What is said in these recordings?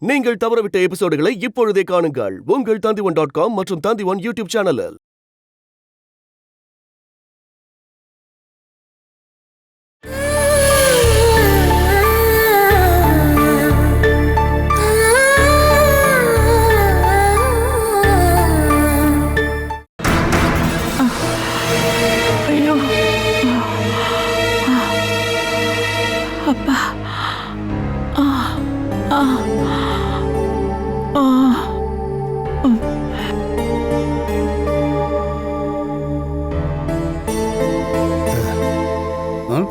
நீங்கள் தவறவிட்ட எபிசோடுகளை இப்பொழுதே காணுங்கள் உங்கள் Tandivan.com மற்றும் Tandivan யூடியூப் சேனலில். அப்பா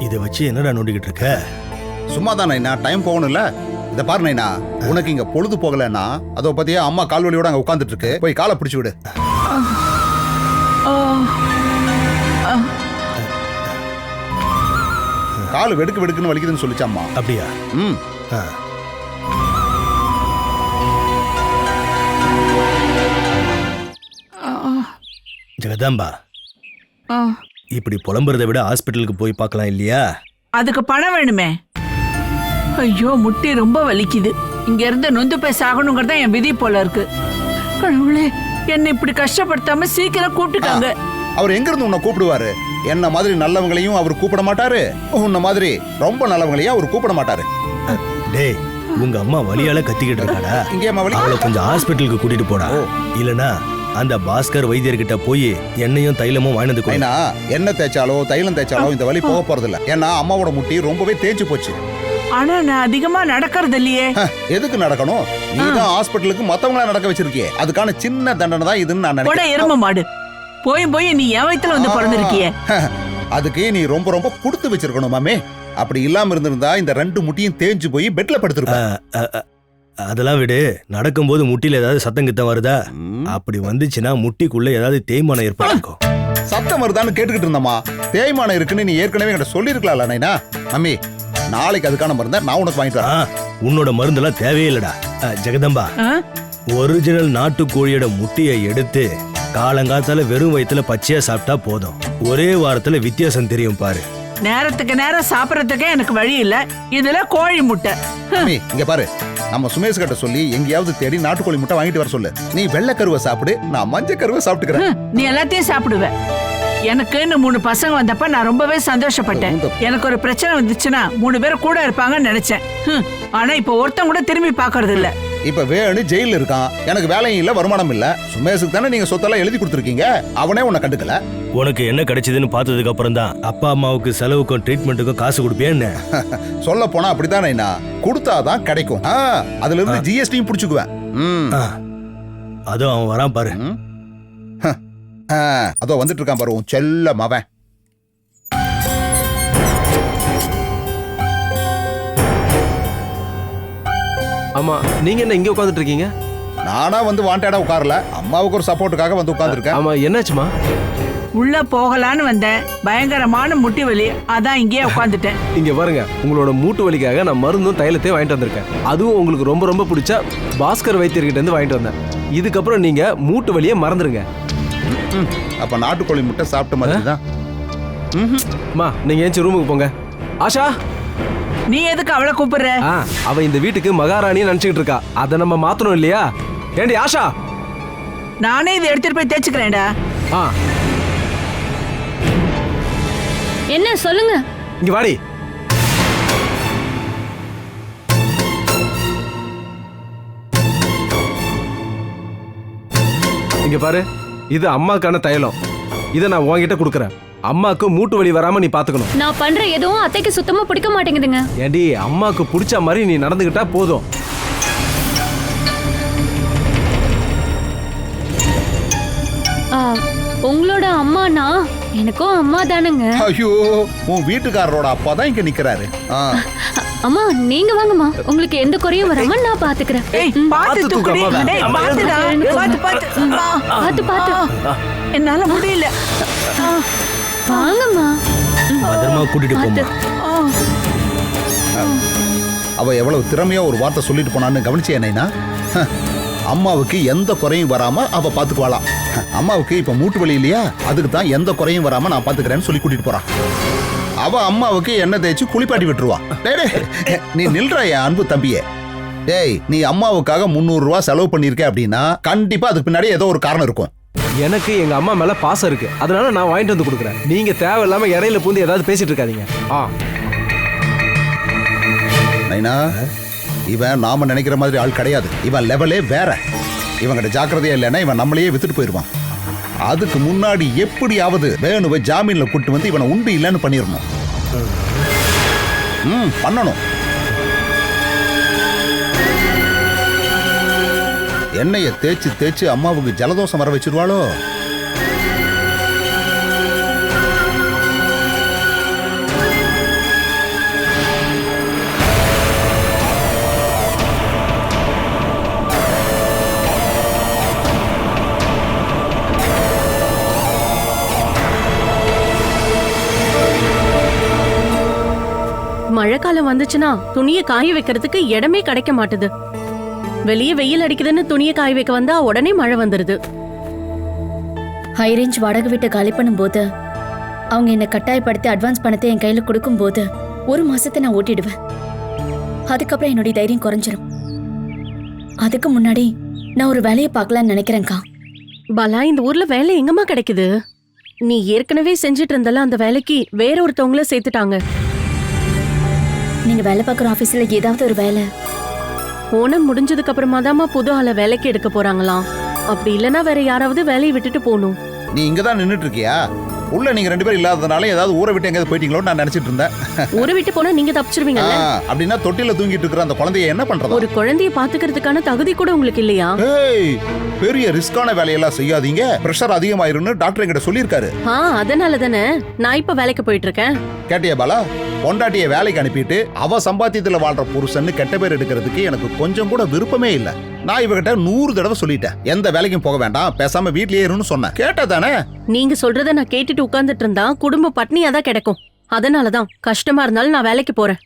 இதை வச்சு என்னடா நோண்டிக்கிட்டு இருக்க? சும்மா தான் நைனா, டைம் போகணும்ல. இதை பாரு நைனா, உனக்கு இங்க பொழுது போகலன்னா அதோ பத்தியா அம்மா கால்வலியோட அங்க உட்காந்துட்டு இருக்கு, போய் காலை பிடிச்சு விடு. கால் வெடுக்கு வெடுக்குன்னு வலிக்குதுன்னு சொல்லிச்சு அம்மா. அப்படியா? ஜெகதாம்பா, இப்படி புலம்புறதை விட ஹாஸ்பிட்டலுக்கு போய் பார்க்கலாம் இல்லையா? அதுக்கு பணம் வேணுமே. ஐயோ, முட்டி ரொம்ப வலிக்குது. இங்க இருந்து நொந்து போய் சாகணுங்கிறதா என் விதி போல இருக்கு. கடவுளே, என்னை இப்படி கஷ்டப்படுத்தாம சீக்கிரம் கூப்பிட்டுட்டாங்க. அவர் எங்க இருந்து உன்னை கூப்பிடுவாரு? என்ன மாதிரி நல்லவங்களையும் அவர் கூப்பிட மாட்டாரு, உன்ன மாதிரி ரொம்ப நல்லவங்களையும் அவர் கூப்பிட மாட்டாரு. டேய், உங்க அம்மா வலியால கத்திக்கிட்டு இருக்காடா. இங்கே அம்மா வலி. அவளை கொஞ்சம் ஹாஸ்பிட்டலுக்கு கூட்டிட்டு போடா. இல்லனா அந்த பாஸ்கர் வைத்தியர்கிட்ட போய் எண்ணெயும் தைலமும் வாங்கினது கூட. எண்ணெய் தேய்ச்சாலோ தைலம் தேய்ச்சாலோ இந்த வலி போக போறது இல்ல. ஏன்னா அம்மாவோட முட்டி ரொம்பவே தேய்ச்சி போச்சு. ஆனா நான் அதிகமா நடக்கிறது இல்லையே. எதுக்கு நடக்கணும்? நீதான் ஹாஸ்பிட்டலுக்கு மத்தவங்கள நடக்க வச்சிருக்கியே, அதுக்கான சின்ன தண்டனை தான் இதுன்னு நான் நினைக்கிறேன். எரும மாடு, போய் நீ என் வயித்துல வந்து பிறந்திருக்கியே. அதுக்கு நீ ரொம்ப ரொம்ப கொடுத்து வச்சிருக்கணும் மாமே. அப்படி இல்லாம இருந்திருந்தா இந்த ரெண்டு முட்டியும் தேஞ்சு போய் பெட்ல படுத்திருப்ப. அதெல்லாம் விடு. நடக்கும்போது முட்டியில ஏதாவது சத்தம் கித்தம் வருதா? அப்படி வந்துச்சுன்னா முட்டிக்குள்ள ஏதாவது தேய்மானம் ஏற்படும். சத்தம் வருதான்னு கேட்டுக்கிட்டு இருந்தம்மா. தேய்மானம் இருக்குன்னு நீ ஏற்கனவே என்கிட்ட சொல்லிருக்கலாம்ல நைனா. மம்மி, நாளைக்கு அதுக்கான மருந்தை நான் உனக்கு வாங்கிட்டு வரேன். உன்னோட மருந்தெல்லாம் தேவையே இல்லடா. ஜெகதம்பா, ஒரிஜினல் நாட்டுக்கோழியோட முட்டியை எடுத்து காலங்காத்தால வெறும் வயிற்றுல பச்சையா சாப்பிட்டா போதும். ஒரே வாரத்துல வித்தியாசம் தெரியும் பாரு. நேரத்துக்கு நேரம் சாப்பிடறதுக்கே எனக்கு வழி இல்ல, இதுல கோழி முட்டை. இங்க பாரு, நம்ம சுமேஷ் கிட்ட சொல்லி எங்கேயாவது தேடி நாட்டுக்கோழி முட்டை வாங்கிட்டு வர சொல்லு. நீ வெள்ளை கருவை சாப்பிடு, நான் மஞ்சள் கருவை சாப்பிட்டுக்கிறேன். நீ எல்லாத்தையும் சாப்பிடுவ. எனக்குன்னு 3 பசங்க வந்தப்ப நான் ரொம்பவே சந்தோஷப்பட்டேன். எனக்கு ஒரு பிரச்சனை வந்துச்சுன்னா 3 பேர் கூட இருப்பாங்கன்னு நினைச்சேன். ஆனா இப்ப ஒருத்தன் கூட திரும்பி பாக்குறது இல்ல. இப்ப வேணு ஜெயில இருக்கான், எனக்கு வேலையும் இல்ல, வருமானம் இல்ல. சுமேஷுக்கு தானே நீங்க சொத்தெல்லாம் எழுதி கொடுத்துருக்கீங்க, அவனே உன்னை கண்டுக்கல. உனக்கு என்ன கிடைச்சதுன்னு பார்த்ததுக்கு அப்புறம் தான் அப்பா அம்மாவுக்கு செலவுக்கும் ட்ரீட்மெண்ட்டுக்கும் காசு கொடுப்பேன்னு. சொல்ல போனா அப்படித்தானே, கொடுத்தாதான் கிடைக்கும். அதுல இருந்து ஜிஎஸ்டியும் புடிச்சுக்குவேன். அதோ அவன் வரான் பாரு. அதோ வந்துட்டு இருக்கான் பாரு உன் செல்ல மவன். ஆமா, நீங்க என்ன இங்க உட்கார்ந்துட்டு இருக்கீங்க? நானா வந்து வாண்டடா உட்காரல, அம்மாவுக்கு ஒரு சப்போர்ட்டுக்காக வந்து உட்கார்ந்துருக்கேன். ஆமா, என்னாச்சுமா? உள்ள போகலான்னு வந்தேன், பயங்கரமான முட்டி வலி, அதான் இங்கேயே உட்காந்துட்டேன். இங்க பாருங்க, உங்களோட மூட்டு வலிக்காக நான் மருந்தும் தைலத்தையும் வாங்கிட்டு வந்திருக்கேன். அதுவும் உங்களுக்கு ரொம்ப ரொம்ப பிடிச்ச பாஸ்கர் வைத்தியர்கிட்ட இருந்து வாங்கிட்டு வந்தேன். இதுக்கப்புறம் நீங்க மூட்டு வலியை மறந்துருங்க. அப்ப நாட்டுக்கோழி முட்டை சாப்பிட்ட மாதிரி தான். நீங்க ஏன் ரூமுக்கு போங்க. ஆஷா, நீ எதுக்கு அவளை கூப்பிடுற? அவ இந்த வீட்டுக்கு மகாராணியை நினைச்சுக்கிட்டு இருக்கா, அதை நம்ம மாத்தணும் இல்லையா? ஏண்டி ஆஷா? நானே இதை எடுத்துட்டு போய் தேய்ச்சுக்கிறேன்டா. என்ன சொல்லுங்க. இங்க வாடி. இங்க பாரு, இது அம்மாக்கான தைலம். இதை நான் உன்கிட்ட கொடுக்குறேன். அம்மாக்கு மூட்டு வலி வராம நீ பாத்துக்கணும். நான் பண்ற எதுவும் அத்தைக்கு சுத்தமா பிடிக்க மாட்டேங்குதுங்க. ஏண்டி, அம்மாக்கு பிடிச்ச மாதிரி நீ நடந்துகிட்டா போதும். உங்களோட அம்மானா எனக்கும் அம்மா தானுங்க. ஐயோ, உன் வீட்டுக்காரரோட அப்பா தான் இங்க நிக்கிறாரு. அம்மா, நீங்க வாங்கம்மா, உங்களுக்கு எந்த குறையும் வராம நான் பாத்துக்கிறேன். என்னால முடியல. வாங்கம்மா, பத்திரமா கூட்டிட்டு போமா. அவ எவ்வளவு திறமையா ஒரு வார்த்தை சொல்லிட்டு போனான்னு கவனிச்சே நைனா. அம்மாவுக்கு எந்த குறையும் வராம அவ பாத்துக்குவாளாம். அம்மாவுக்கு இப்ப மூட்டு வலி இல்லையா, அதுக்கு தான் எந்த குறையும் வராம நான் பாத்துக்கிறேன்னு சொல்லி கூட்டிட்டு போறான். அவ அம்மாவுக்கு எண்ணெய் தேய்ச்சி குளிப்பாட்டி விட்டுருவா. நீ நில்ற என் அன்பு தம்பியே. டேய் நீ அம்மாவுக்காக 300 ரூபாய் செலவு பண்ணிருக்க அப்படின்னா கண்டிப்பா அதுக்கு பின்னாடி ஏதோ ஒரு காரணம் இருக்கும். எனக்கு எங்க அம்மா மேல பாசம் இருக்கு, அதனால நான் வாங்கிட்டு வந்து கொடுக்குறேன். நீங்க தேவையில்லாம இடையில பூந்து ஏதாவது பேசிட்டு இருக்காதீங்க. நைனா, இவன் நாம நினைக்கிற மாதிரி ஆள் கிடையாது. இவன் லெவலே வேற. இவங்கிட்ட ஜாக்கிரதையா இல்லைன்னா இவன் நம்மளையே வித்துட்டு போயிடுவான். அதுக்கு முன்னாடி எப்படியாவது வேணுவை ஜாமீன்ல கூட்டு வந்து இவனை உண்டு இல்லைன்னு பண்ணிடணும். பண்ணணும். எண்ணெயை தேய்ச்சி தேய்ச்சி அம்மாவுக்கு ஜலதோஷம் வர வச்சிருவாளோ? மழைக்காலம் வந்துச்சுன்னா துணியை காய வைக்கிறதுக்கு இடமே கிடைக்க மாட்டுது. வெளியே வெயில் அடிக்குதுன்னு துணியை காய வைக்க வந்தா உடனே மழை வந்துருது. ஹை ரேஞ்ச் வாடகை வீட்டை காலி பண்ணும்போது அவங்க என்னை கட்டாயப்படுத்தி அட்வான்ஸ் பணத்தை என் கையில கொடுக்கும்போது 1 மாசத்தை நான் ஓட்டிடுவேன். அதுக்கப்புறம் என்னுடைய தைரியம் குறைஞ்சிரும். அதுக்கு முன்னாடி நான் ஒரு வேலையை பார்க்கலான்னு நினைக்கிறேன்க்கா. பாலா, இந்த ஊர்ல வேலை எங்கம்மா கிடைக்குது? நீ ஏற்கனவே செஞ்சிட்டு இருந்தால அந்த வேலைக்கு வேற ஒருத்தவங்கள சேர்த்துட்டாங்க. நீங்க வேலை பார்க்குற ஆபீஸ்ல ஏதாவது ஒரு வேலை. ஓணம் முடிஞ்சதுக்கு அப்புறமா தாம்மா புது ஆளை வேலைக்கு எடுக்க போறாங்களாம். அப்படி இல்லைன்னா வேற யாராவது வேலையை விட்டுட்டு போகணும். நீ இங்கதான் நின்னுட்டு இருக்கியா? உள்ள நீங்க 2 பேரும் இல்லாததுனால ஏதாவது ஊரை விட்டு எங்கேயாவது போயிட்டீங்களோன்னு நான் நினைச்சிட்டு இருந்தேன். ஊரை விட்டு போனா நீங்க தப்பிச்சிருவீங்க. அப்படின்னா தொட்டில தூங்கிட்டு இருக்கிற அந்த குழந்தைய என்ன பண்றது? ஒரு குழந்தைய பாத்துக்கிறதுக்கான தகுதி கூட உங்களுக்கு இல்லையா? பெரிய ரிஸ்கான வேலையெல்லாம் செய்யாதீங்க, பிரஷர் அதிகமாயிரும்னு டாக்டர் என்கிட்ட சொல்லியிருக்காரு. அதனால தானே நான் இப்ப வேலைக்கு போயிட்டு இருக்கேன். கேட்டியா பாலா? பொண்டாட்டிய வேலைக்கு அனுப்பிட்டு அவ சம்பாத்தியத்துல வாழ்ற புருஷன்னு கெட்ட பேர் எடுக்கிறதுக்கு எனக்கு கொஞ்சம் கூட விருப்பமே இல்ல. நான் இவகிட்ட 100 தடவை சொல்லிட்டேன், எந்த வேலைக்கும் போக வேண்டாம், பேசாம வீட்லயே இருன்னு சொன்னேன். கேட்டதானே? நீங்க சொல்றத நான் கேட்டுட்டு உட்கார்ந்துட்டு இருந்தா குடும்ப பட்னியா தான் கிடைக்கும். அதனாலதான் கஷ்டமா இருந்தாலும் நான் வேலைக்கு போறேன்.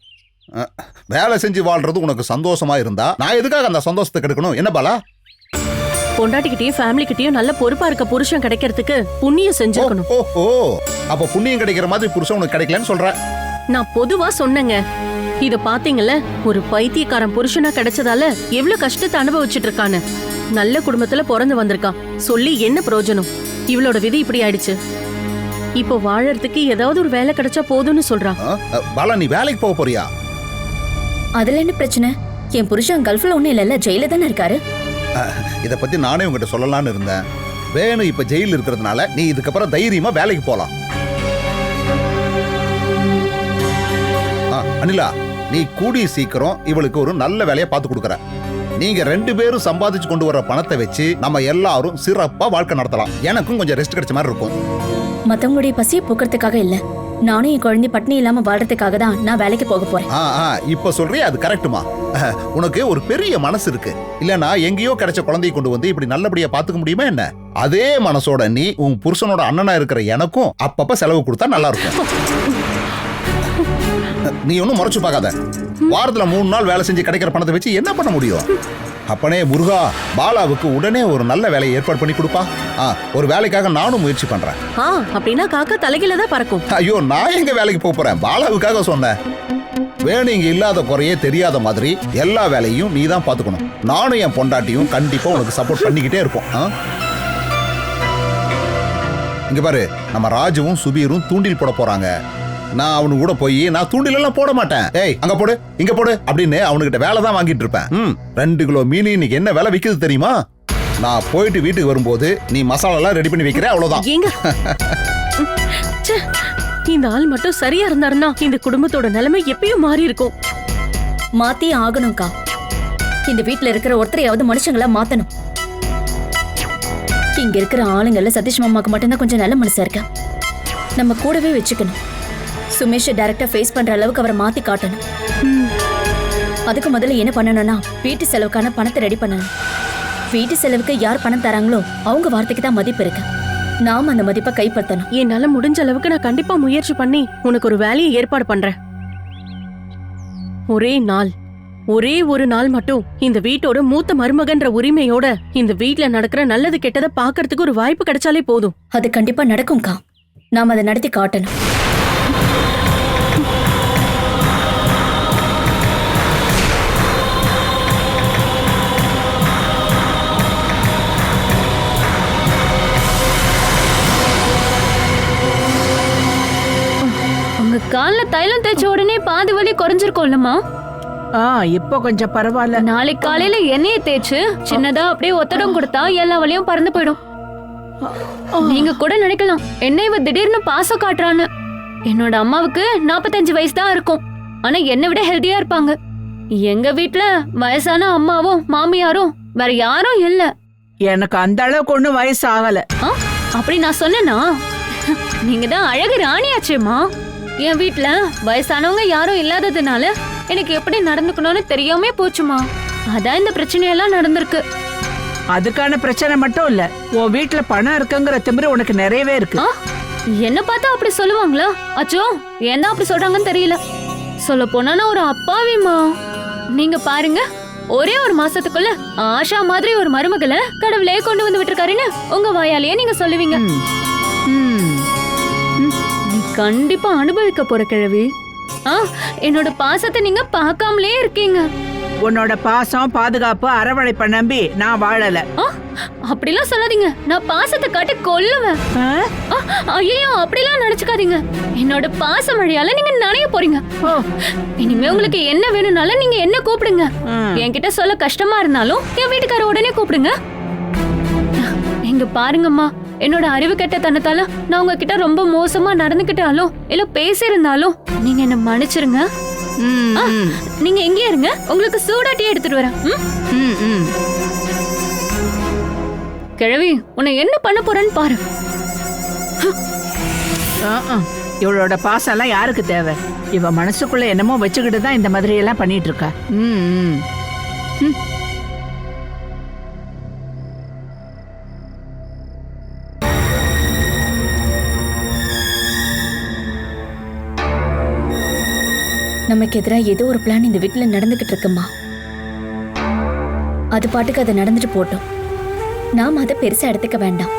வேலை செஞ்சு வாழ்றது உனக்கு சந்தோஷமா இருந்தா நான் எதுக்காக அந்த சந்தோஷத்தை கெடுக்கணும்? என்ன பாலா? பொண்டாட்டிக்கிட்டயும் ஃபேமிலி கிட்டயும் நல்ல பொறுப்பா இருக்க புருஷன் கிடைக்கிறதுக்கு புண்ணியம் செஞ்சுக்கணும். அப்ப புண்ணியம் கிடைக்கிற மாதிரி புருஷன் உனக்கு கிடைக்கலன்னு சொல்ற? நான் பொதுவா சொன்னேங்க. இத பாத்தீங்கல்ல, ஒரு பைத்தியக்காரன் புருஷனா கிடைச்சதால எவ்வளவு கஷ்டத்தை அனுபவிச்சுட்டு இருக்கான்னு. நல்ல குடும்பத்துல பிறந்து வந்திருக்கான், சொல்லி என்ன பிரயோஜனம்? இவளோட விதி இப்படி ஆயிடுச்சு. இப்போ வாழறதுக்கு ஏதாவது ஒரு வேலை கிடைச்சா போதும்னு சொல்றான். பாலா, நீ வேலைக்கு போக போறியா? அதுல என்ன பிரச்சனை? என் புருஷன் கல்ஃப்ல ஒண்ணும் இல்ல, ஜெயில தானே இருக்காரு. இத பத்தி நானே உங்ககிட்ட சொல்லலாம்னு இருந்தேன். வேணு இப்ப ஜெயில இருக்கிறதுனால நீ இதுக்கப்புறம் தைரியமா வேலைக்கு போலாம். அனிலா, நீ கூடிய சீக்கிரம் இவளுக்கு ஒரு நல்ல வேலையை பார்த்து கொடுக்கற. நீங்க 2 பேரும் சம்பாதிச்சு கொண்டு வர பணத்தை வச்சு நம்ம எல்லாரும் சிறப்பா வாழ்க்கை நடத்தலாம். எனக்கும் கொஞ்சம் ரெஸ்ட் கிடைச்ச மாதிரி இருக்கும். மத்தவங்களுடைய பசியை போக்குறதுக்காக இல்ல, நானும் என் குழந்தை பட்னி இல்லாம வாழ்றதுக்காக தான் நான் வேலைக்கு போக போறேன். இப்ப சொல்றியா? அது கரெக்டுமா? உனக்கு ஒரு பெரிய மனசு இருக்கு. இல்லனா எங்கேயோ கிடைச்ச குழந்தையை கொண்டு வந்து இப்படி நல்லபடியா பாத்துக்க முடியுமா என்ன? அதே மனசோட நீ உன் புருஷனோட அண்ணனா இருக்கிற எனக்கும் அப்பப்ப செலவு கொடுத்தா நல்லா இருக்கும். நீ ஒன்னும் முறைச்சு பார்க்காத. வாரத்துல 3 நாள் வேலை செஞ்சு கிடைக்கிற பணத்தை வச்சு என்ன பண்ண முடியும்? அப்பனே முருகா, பாலாவுக்கு உடனே ஒரு நல்ல வேலையை ஏற்பாடு பண்ணி கொடுப்பா. ஒரு வேலைக்காக நானும் முயற்சி பண்றேன். அப்படின்னா காக்கா தலைகீழ தான் பறக்கும். ஐயோ, நான் எங்க வேலைக்கு போக போறேன்? பாலாவுக்காக சொன்னேன். வேணும் இங்க இல்லாத குறையே தெரியாத மாதிரி எல்லா வேலையும் நீ தான் பாத்துக்கணும். நானும் என் பொண்டாட்டியும் கண்டிப்பா உனக்கு சப்போர்ட் பண்ணிக்கிட்டே இருப்போம். இங்க பாரு, நம்ம ராஜுவும் சுபீரும் தூண்டில் போட போறாங்க. நான் அவனு கூட போய் நான் தூண்டில் எல்லாம் போட மாட்டேன். ஏய், அங்க போடு, இங்க போடு அப்படின்னு அவனுகிட்ட வேலை தான் வாங்கிட்டு இருப்பேன். 2 கிலோ மீன் இன்னைக்கு என்ன வேலை விக்குது தெரியுமா? நான் போயிட்டு வீட்டுக்கு வரும்போது நீ மசாலா எல்லாம் ரெடி பண்ணி வைக்கிற, அவ்வளவுதான். இந்த ஆள் மட்டும் சரியா இருந்தாருன்னா இந்த குடும்பத்தோட நிலைமை எப்பயும் மாறி இருக்கும். மாத்தி ஆகணும்க்கா. இந்த வீட்டுல இருக்கிற ஒருத்தரையாவது மனுஷங்களா மாத்தணும். இங்க இருக்கிற ஆளுங்கள்ல சதீஷ் மாமாக்கு மட்டும்தான் கொஞ்சம் நல்ல மனசா இருக்க. நம்ம கூடவே வச்சுக்கணும். சுமேஷ் டைரக்டா ஃபேஸ் பண்ற அளவுக்கு அவரை மாத்தி காட்டணும். அதுக்கு முதல்ல என்ன பண்ணணும்னா வீட்டு செலவுக்கான பணத்தை ரெடி பண்ணணும். வீட்டு செலவுக்கு யார் பணம் தராங்களோ அவங்க வார்த்தைக்கு தான் மதிப்பு இருக்கு. நாம அந்த மதிப்பை கைப்பற்றணும். என்னால முடிஞ்ச அளவுக்கு நான் கண்டிப்பா முயற்சி பண்ணி உனக்கு ஒரு வேலையை ஏற்பாடு பண்றேன். ஒரே ஒரு நாள் மட்டும் இந்த வீட்டோட மூத்த மருமகன்ற உரிமையோட இந்த வீட்டுல நடக்கிற நல்லது கெட்டதை பாக்குறதுக்கு ஒரு வாய்ப்பு கிடைச்சாலே போதும். அது கண்டிப்பா நடக்கும்க்கா. நாம அதை நடத்தி காட்டணும். தைலம் தேய்ச்ச உடனே பாதி வலி குறைஞ்சிருக்கும்லம்மா. இப்போ கொஞ்சம் பரவாயில்ல. நாளைக்கு காலையில எண்ணெயை தேய்ச்சு சின்னதா அப்படியே ஒத்தடம் கொடுத்தா எல்லா வலியும் பறந்து போயிடும். நீங்க கூட நினைக்கலாம் என்ன இவ திடீர்னு பாசம் காட்டுறான்னு. என்னோட அம்மாவுக்கு 45 வயசு தான் இருக்கும். ஆனா என்னை விட ஹெல்தியா இருப்பாங்க. எங்க வீட்ல வயசான அம்மாவும் மாமியாரும் வேற யாரும் இல்ல. எனக்கு அந்த அளவுக்கு ஒண்ணும் வயசு ஆகல. அப்படி நான் சொன்னேனா? நீங்க தான் அழகு ராணியாச்சேம்மா. என் வீட்ல வயசானவங்க யாரும் இல்லாததுனால எனக்கு எப்படி நடந்துக்கணும்னு தெரியாம போச்சுமா. அதான் இந்த பிரச்சனையெல்லாம் நடந்திருக்கு. அதுக்கான பிரச்சனை மட்டும் இல்ல, உன் வீட்டுல பணம் இருக்குங்கிற திமிரு உனக்கு நிறையவே இருக்கு. என்ன பார்த்தா அப்படி சொல்லுவாங்களா? அச்சோ, ஏன் அப்படி சொல்றாங்கன்னு தெரியல. சொல்ல போனா நான் ஒரு அப்பாவிமா. நீங்க பாருங்க, ஒரே ஒரு மாசத்துக்குள்ள ஆஷா மாதிரி ஒரு மருமகளை கடவுளே கொண்டு வந்து விட்டுருக்காருன்னு உங்க வாயாலேயே நீங்க சொல்லுவீங்க. நீ கண்டிப்பா அனுபவிக்க போற கிழவி. என்னோட பாசத்தை நீங்க பார்க்காமலே இருக்கீங்க. உன்னோட பாசம், பாதுகாப்பு, அரவணைப்ப நம்பி நான் வாழல. அப்படிலாம் சொல்லாதீங்க. நான் பாசத்தை காட்டி கொல்லுவேன். ஐயோ, அப்படிலாம் நினைச்சுக்காதீங்க. என்னோட பாச மழையால நீங்க நனைய போறீங்க. இனிமே உங்களுக்கு என்ன வேணும்னாலும் நீங்க என்ன கூப்பிடுங்க. என்கிட்ட சொல்ல கஷ்டமா இருந்தாலும் என் வீட்டுக்கார உடனே கூப்பிடுங்க. இங்க பாருங்கம்மா, என்னோட அறிவு கெட்ட தனத்தால நான் உங்ககிட்ட ரொம்ப மோசமா நடந்துக்கிட்டாலும் இல்ல பேசியிருந்தாலும் நீங்க என்ன மன்னிச்சிருங்க. நீங்க எங்கே இருங்க, உங்களுக்கு சூடாட்டி எடுத்துட்டு வரேன். கிழவி, உன்னை என்ன பண்ண போறேன்னு பாரு. இவளோட பாசம் எல்லாம் யாருக்கு தேவை? இவ மனசுக்குள்ள என்னமோ வச்சுக்கிட்டு தான் இந்த மாதிரி எல்லாம் பண்ணிட்டு இருக்கா. நமக்கு எதிராக ஏதோ ஒரு பிளான் இந்த வீட்டுல நடந்துகிட்டு இருக்குமா. அது பாட்டுக்கு அதை நடந்துட்டு போட்டோம். நாம் அதை பெருசா எடுத்துக்க வேண்டாம்.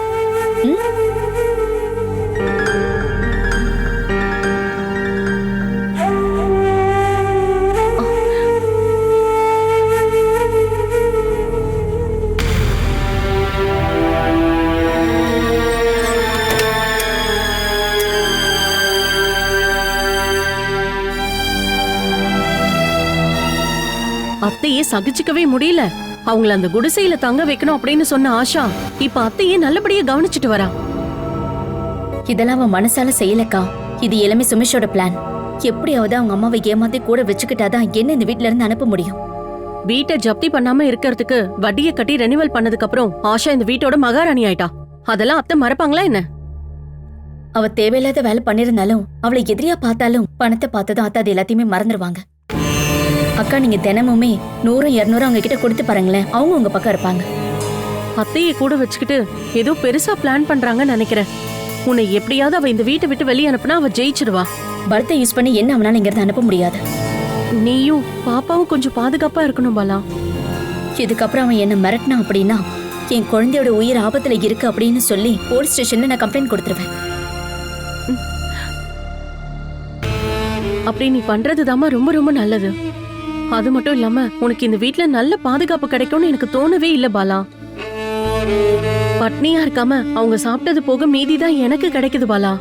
அத்தையே சகிச்சுக்கவே முடியல. அவங்கள அந்த குடிசையில தங்க வைக்கணும் அப்படின்னு சொன்ன ஆஷா இப்ப அத்தையே நல்லபடியா கவனிச்சுட்டு வரா. இதெல்லாம் அவன் மனசால செய்யலக்கா. இது எல்லாமே சுமேஷோட பிளான். எப்படியாவது அவங்க அம்மாவை ஏமாத்தி கூட வச்சுக்கிட்டாதான் என்ன இந்த வீட்ல இருந்து அனுப்ப முடியும். வீட்டை ஜப்தி பண்ணாம இருக்கிறதுக்கு வட்டியை கட்டி ரெனிவல் பண்ணதுக்கு அப்புறம் ஆஷா இந்த வீட்டோட மகாராணி ஆயிட்டா. அதெல்லாம் அத்தை மறப்பாங்களா என்ன? அவ தேவையில்லாத வேலை பண்ணிருந்தாலும் அவளை எதிரியா பார்த்தாலும் பணத்தை பார்த்ததும் அத்தை அது எல்லாத்தையுமே மறந்துடுவாங்க. அக்கா, நீங்க தினமுமே 100 200 அவங்க கிட்ட கொடுத்து பாருங்களேன், அவங்க உங்க பக்கம் இருப்பாங்க. அத்தையை கூட வச்சுக்கிட்டு ஏதோ பெருசா பிளான் பண்றாங்கன்னு நினைக்கிறேன். உன்னை எப்படியாவது அவ இந்த வீட்டை விட்டு வெளியே அனுப்புனா அவ ஜெயிச்சிடுவா. பலத்தை யூஸ் பண்ணி என்ன அவனால இங்க இருந்து அனுப்ப முடியாது. நீயும் பாப்பாவும் கொஞ்சம் பாதுகாப்பா இருக்கணும் பாலா. இதுக்கப்புறம் அவன் என்ன மிரட்டினா அப்படின்னா என் குழந்தையோட உயிர் ஆபத்துல இருக்கு அப்படின்னு சொல்லி போலீஸ் ஸ்டேஷன்ல நான் கம்ப்ளைண்ட் கொடுத்துருவேன். அப்படி நீ பண்றதுதாம்மா ரொம்ப ரொம்ப நல்லது. அது மட்டும் இல்லாம உனக்கு இந்த வீட்ல நல்ல பாதுகாப்பு கிடைக்கும்னு எனக்கு தோணவே இல்ல பாலா. பட்னியா இருக்காம அவங்க சாப்பிட்டது போக மீதிதான் எனக்கு கிடைக்குது பாலா.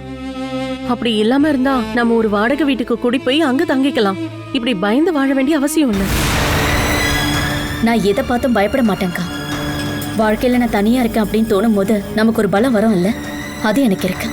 அப்படி இல்லாம இருந்தா நம்ம ஒரு வாடகை வீட்டுக்கு கூடி போய் அங்க தங்கிக்கலாம். இப்படி பயந்து வாழ வேண்டிய அவசியம் இல்ல. நான் எதை பார்த்தும் பயப்பட மாட்டேன்க்கா. வாழ்க்கையில நான் தனியா இருக்கேன் அப்படின்னு தோணும் போது நமக்கு ஒரு பலம் வரும் இல்ல, அது எனக்கு இருக்கு.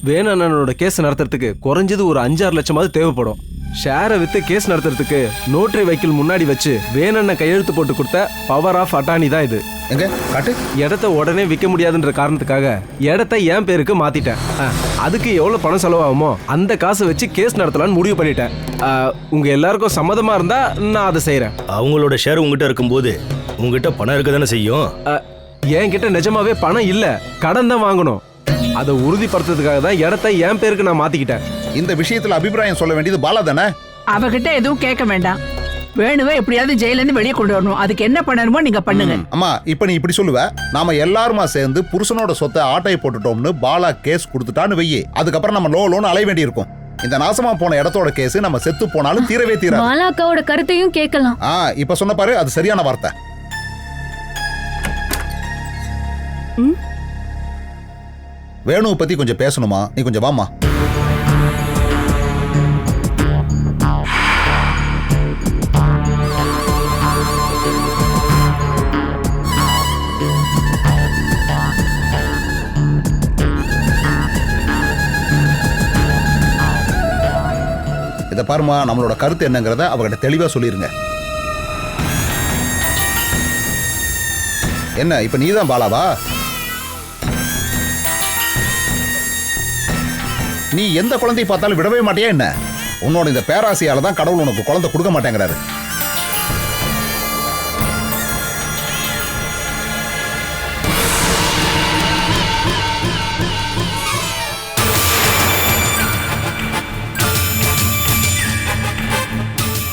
வேணண்ணனோட கேஸ் நடத்துறதுக்கு குறைஞ்சது ஒரு 5-6 லட்சமாவது தேவைப்படும். ஷேரை வித்து கேஸ் நடத்துறதுக்கு நோட்டரி வைக்கல் முன்னாடி வச்சு வேணண்ண கையெழுத்து போட்டு கொடுத்த பவர் ஆஃப் அட்டானி தான் இது. எங்க காட்டு. இடத்த உடனே விற்க முடியாதுன்ற காரணத்துக்காக இடத்த என் பேருக்கு மாத்திட்டேன். அதுக்கு எவ்வளவு பணம் செலவாகுமோ அந்த காசை வச்சு கேஸ் நடத்தலாம்னு முடிவு பண்ணிட்டேன். உங்க எல்லாருக்கும் சம்மதமா இருந்தா நான் அதை செய்யறேன். அவங்களோட ஷேர் உங்ககிட்ட இருக்கும்போது உங்ககிட்ட பணம் இருக்க தானே செய்யும். என்கிட்ட நிஜமாவே பணம் இல்ல, கடன் தான் வாங்கணும். அதை உறுதிப்படுத்துறதுக்காக தான் இடத்த என் பேருக்கு நான் மாத்திக்கிட்டேன். இந்த விஷயத்துல அபிப்பிராயம் சொல்ல வேண்டியது பாலா தானே. அவகிட்ட எதுவும் கேட்க வேண்டாம். வேணுவே எப்படியாவது ஜெயில இருந்து வெளியே கொண்டு வரணும். அதுக்கு என்ன பண்ணணுமோ நீங்க பண்ணுங்க. அம்மா இப்ப நீ இப்படி சொல்லுவ, நாம எல்லாருமா சேர்ந்து புருஷனோட சொத்தை ஆட்டையை போட்டுட்டோம்னு பாலா கேஸ் கொடுத்துட்டான்னு வெய்யி, அதுக்கப்புறம் நம்ம லோன்னு அலைய வேண்டி இருக்கும். இந்த நாசமா போன இடத்தோட கேஸ் நம்ம செத்து போனாலும் தீரவே தீராது. பாலா அக்காவோட கருத்தையும் கேட்கலாம். இப்ப சொன்ன பாரு, அது சரியான வார்த்தை. வேணுவை பத்தி கொஞ்சம் பேசணுமா, நீ கொஞ்சம் வாமா. இதை பாருமா, நம்மளோட கருத்து என்னங்கிறத அவகிட்ட தெளிவா சொல்லிருங்க. என்ன இப்ப நீதான் பாலாவா? நீ எந்த குழந்தையை பார்த்தாலும் விடவே மாட்டியா என்ன? உன்னோட இந்த பேராசையால தான் கடவுள் உனக்கு குழந்தை கொடுக்க மாட்டேங்கிறாரு.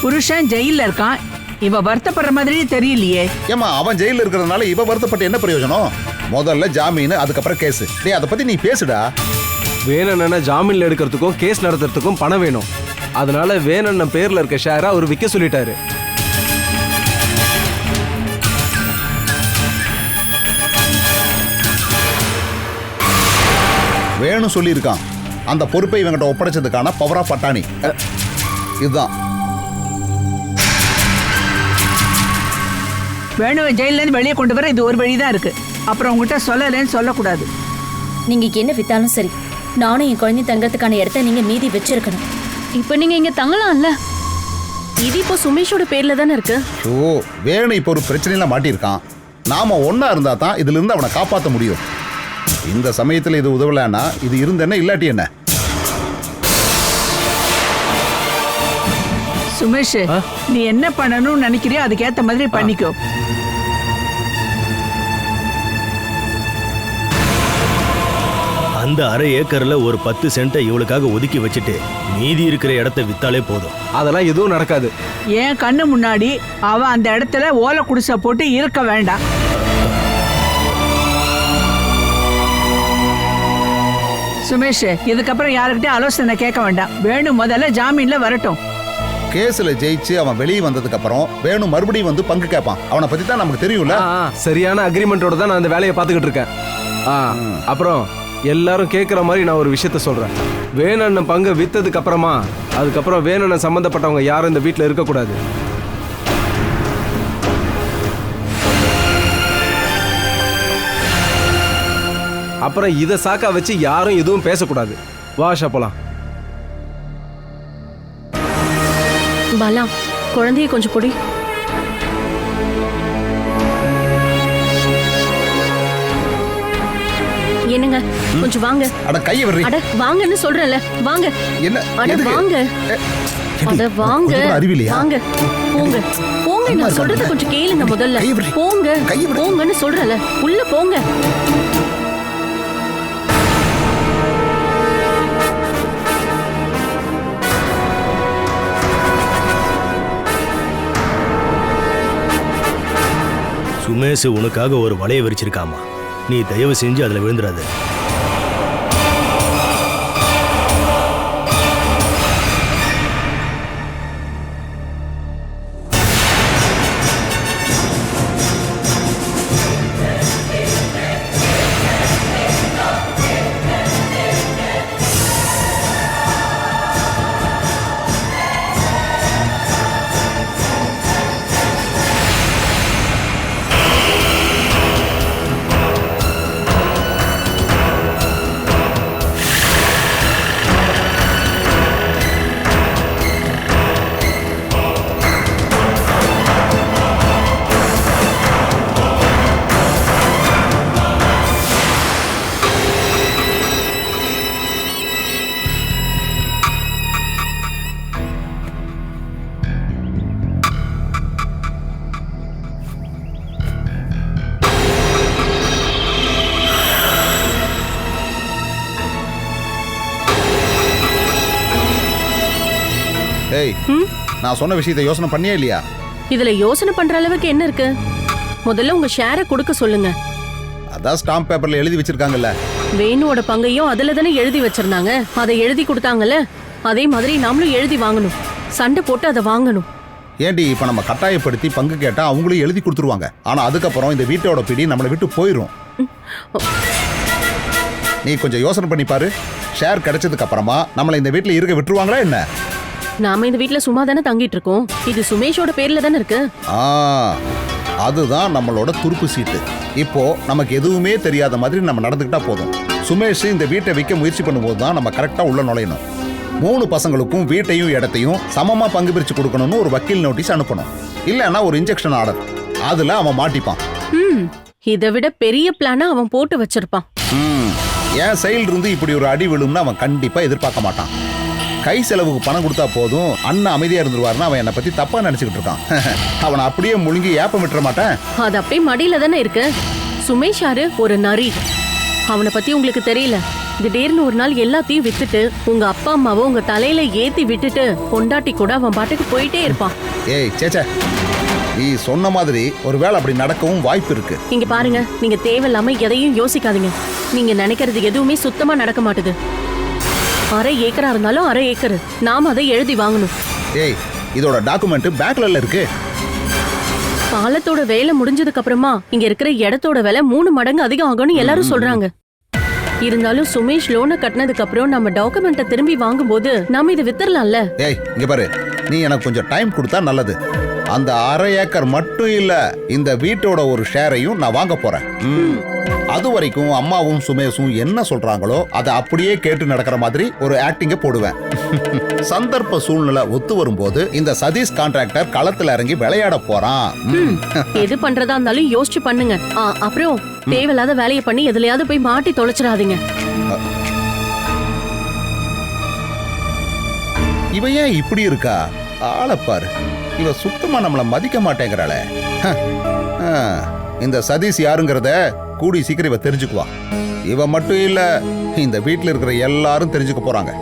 புருஷன் ஜெயில இருக்கான், இவ வருத்தப்படுற மாதிரி தெரியலையே. ஏமா, அவன் ஜெயில இருக்கிறதுனால இவ வருத்தப்பட்டு என்ன பிரயோஜனம்? முதல்ல ஜாமீன், அதுக்கப்புறம் கேஸ். டேய், அதை பத்தி நீ பேசுடா. வேணண்ணனை ஜாமீன்ல எடுக்கிறதுக்கும் கேஸ் நடத்துறதுக்கும் பணம் வேணும். அதனால வேணண்ணன் பேர்ல இருக்க ஷேரை அவர் விற்க சொல்லிட்டாரு. வேணும் சொல்லியிருக்கான். அந்த பொறுப்பை இவங்கிட்ட ஒப்படைச்சதுக்கான பவர் ஆஃப் பட்டாணி இதுதான். வேணுவை ஜெயில இருந்து வெளியே கொண்டு வர இது ஒரு வழிதான் இருக்கு. அப்புறம் உங்ககிட்ட சொல்லலன்னு சொல்லக்கூடாது. நீங்க என்ன வித்தாலும் சரி, நானும் என் குழந்தை தங்கறதுக்கான இடத்த நீங்க மீதி வச்சிருக்கணும். இப்ப நீங்க இங்க தங்கலாம்ல. இது இப்போ சுமேஷோட பேர்ல தானே இருக்கு. ஓ, வேணு இப்போ ஒரு பிரச்சனையில மாட்டியிருக்கான். நாம ஒன்னா இருந்தா தான் இதுல இருந்து அவனை காப்பாற்ற முடியும். இந்த சமயத்துல இது உதவலன்னா இது இருந்தேன்னா இல்லாட்டி என்ன? சுமேஷ், நீ என்ன பண்ணணும்னு நினைக்கிறியோ அதுக்கேத்த மாதிரி பண்ணிக்கோ. அந்த அரை ஏக்கர்ல ஒரு 10 சென்ட்டை இவளுக்காக ஒதுக்கி வச்சுட்டு மீதி இருக்கிற இடத்த வித்தாலே போதும். அதெல்லாம் எதுவும் நடக்காது. என் கண்ணு முன்னாடி அவ அந்த இடத்துல ஓலை குடிசை போட்டு இருக்க வேண்டாம். சுமேஷ், இதுக்கப்புறம் யாருக்கிட்டே ஆலோசனை கேட்க வேண்டாம். வேணும் முதல்ல ஜாமீன்ல வரட்டும். கேஸ்ல ஜெயிச்சு அவன் வெளியே வந்ததுக்கு அப்புறம் வேணும் மறுபடியும் வந்து பங்கு கேட்பான். அவனை பத்தி தான் நமக்கு தெரியும்ல. சரியான அக்ரிமெண்டோட தான் நான் அந்த வேலையை பார்த்துக்கிட்டு இருக்கேன். அப்புறம் எல்லாரும் கேட்குற மாதிரி நான் ஒரு விஷயத்த சொல்றேன். வேணண்ணன் பங்கை வித்ததுக்கு அப்புறமா அதுக்கப்புறம் வேணண்ணன் சம்பந்தப்பட்டவங்க யாரும் இந்த வீட்டில் இருக்கக்கூடாது. அப்புறம் இதை சாக்கா வச்சு யாரும் எதுவும் பேசக்கூடாது. வா ஆஷா, போலாம். பாலா, குழந்தைய கொஞ்சம் பொடி. என்னங்க, கொஞ்சம் வாங்க. அட கையை விடுறீ. அட வாங்கன்னு சொல்றேன்ல, வாங்க. என்ன? அட வாங்க. அட வாங்க. அறிவிலையா? வாங்க. போங்க. போங்க, நான் சொல்றத கொஞ்சம் கேளுங்க முதல்ல. போங்க. போங்கன்னு சொல்றேன்ல, உள்ள போங்க. சுமேஷ் உனக்காக ஒரு வலையை விரிச்சிருக்காமா, நீ தயவு செஞ்சு அதுல விழுந்துடாத. ஏய், நான் சொன்ன விஷயத்தை யோசனை பண்ணியே இல்லையா? இதுல யோசனை பண்ற அளவுக்கு என்ன இருக்கு? முதல்ல உங்க ஷேரை கொடுக்க சொல்லுங்க. அதான் ஸ்டாம்ப் பேப்பர்ல எழுதி வச்சிருக்காங்கல்ல. வேணுவோட பங்கையும் அதுல தானே எழுதி வச்சிருந்தாங்க. அதை எழுதி கொடுத்தாங்கல்ல, அதே மாதிரி நாமளும் எழுதி வாங்கணும். சண்டை போட்டு அதை வாங்கணும். ஏண்டி இப்ப நம்ம கட்டாயப்படுத்தி பங்கு கேட்டா அவங்களும் எழுதி கொடுத்துருவாங்க. ஆனா அதுக்கப்புறம் இந்த வீட்டோட பிடி நம்மளை விட்டு போயிடும். நீ கொஞ்சம் யோசனை பண்ணி பாரு. ஷேர் கிடைச்சதுக்கு அப்புறமா நம்மளை இந்த வீட்டுல இருக்க விட்டுருவாங்களா என்ன? நாம இந்த வீட்டுல சும்மா தானே தங்கிட்டு இருக்கோம். இது சுமேஷோட பேர்ல தானே இருக்கு. அதுதான் நம்மளோட துருப்பு சீட்டு. இப்போ நமக்கு எதுவுமே தெரியாத மாதிரி நம்ம நடந்துக்கிட்டா போதும். சுமேஷ் இந்த வீட்டை விற்க முயற்சி பண்ணும்போது தான் நம்ம கரெக்டா உள்ள நுழையணும். 3 பசங்களுக்கும் வீட்டையும் இடத்தையும் சமமா பங்கு பிரிச்சு கொடுக்கணும்னு ஒரு வக்கீல் நோட்டீஸ் அனுப்பணும். இல்லைன்னா ஒரு இன்ஜெக்ஷன் ஆர்டர். அதுல அவன் மாட்டிப்பான். இதை விட பெரிய பிளான அவன் போட்டு வச்சிருப்பான். என் சைல்டு இருந்து இப்படி ஒரு அடி விழும்னு அவன் கண்டிப்பா எதிர்பார்க்க மாட்டான். கை செலவுக்கு பணம் கொடுத்தா போதும் அண்ணன் அமைதியா இருந்துருவாருன்னு அவன் என்னை பத்தி தப்பா நினைச்சுக்கிட்டு இருக்கான். அவனை அப்படியே முழுங்கி ஏப்பம் விட்டுற மாட்டேன். அது அப்படியே மடியில தானே இருக்கு. சுமேஷ் யாரு? ஒரு நரி. அவனை பத்தி உங்களுக்கு தெரியல. திடீர்னு ஒரு நாள் எல்லாத்தையும் வித்துட்டு உங்க அப்பா அம்மாவை உங்க தலையில ஏத்தி விட்டுட்டு பொண்டாட்டி கூட அவன் பாட்டுக்கு போயிட்டே இருப்பான். ஏய் சேச்சே, நீ சொன்ன மாதிரி ஒருவேளை அப்படி நடக்கவும் வாய்ப்பு இருக்கு. இங்க பாருங்க, நீங்க தேவையில்லாம எதையும் யோசிக்காதீங்க. நீங்க நினைக்கிறது எதுவுமே சுத்தமா நடக்க மாட்டுது. 1/2 ஏக்கரா இருந்தாலும் 1/2 ஏக்கர். நாம அதை எழுதி வாங்கணும். ஏய், இதோட டாக்குமெண்ட் பேங்க்ல இருக்கு. பாலத்தோட வேலை முடிஞ்சதுக்கு அப்புறமா இங்க இருக்கிற இடத்தோட விலை 3 மடங்கு அதிகம் ஆகும்னு எல்லாரும் சொல்றாங்க. இருந்தாலும் சுமேஷ் லோனை கட்டினதுக்கு அப்புறம் நம்ம டாக்குமெண்ட்டை திரும்பி வாங்கும்போது நாம இதை வித்துறலாம்ல. ஏய் இங்க பாரு, நீ எனக்கு கொஞ்சம் டைம் கொடுத்தா நல்லது. அந்த 1/2 ஏக்கர் மட்டும் இல்ல, இந்த வீட்டோட ஒரு ஷேரையும் நான் வாங்க போறேன். அது வரைக்கும் அம்மாவும் சுமேஷும் என்ன சொல்றாங்களோ அதை அப்படியே கேட்டு நடக்கிற மாதிரி ஒரு ஆக்டிங்க போடுவேன். சந்தர்ப்ப சூழ்நிலை ஒத்து வரும்போது இந்த சதீஷ் கான்ட்ராக்டர் களத்துல இறங்கி விளையாட போறான். எது பண்றதா இருந்தாலும் யோசிச்சு பண்ணுங்க. அப்புறம் தேவையில்லாத வேலையை பண்ணி எதுலயாவது போய் மாட்டி தொலைச்சிடாதீங்க. இவ ஏன் இப்படி இருக்கா? ஆளப்பாரு, இவ சுத்தமா நம்மள மதிக்க மாட்டேங்கிறாளே. இந்த சதீஷ் யாருங்கிறத கூடி சீக்கிரம் இவ தெரிஞ்சுக்குவா. இவ மட்டும் இல்ல, இந்த வீட்டுல இருக்கிற எல்லாரும் தெரிஞ்சுக்க போறாங்க.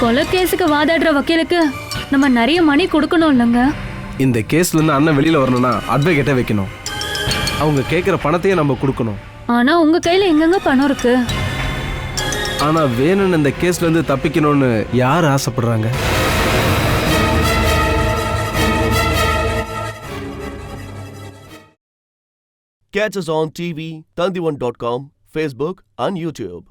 கொலை கேஸுக்கு வாதாடுற வக்கீலுக்கு நம்ம நிறைய மணி கொடுக்கணும் இல்லைங்க? இந்த கேஸ்ல இருந்து அண்ணன் வெளியில வரணும்னா அட்வொகேட்டை வைக்கணும். அவங்க கேட்குற பணத்தையே நம்ம கொடுக்கணும். ஆனா உங்க கையில எங்கெங்க பணம் இருக்கு? ஆனா வேணும்னு இந்த கேஸ்ல இருந்து தப்பிக்கணும்னு யார் ஆசைப்படுறாங்க? Catch us on TV, Tandivan.com, Facebook and YouTube.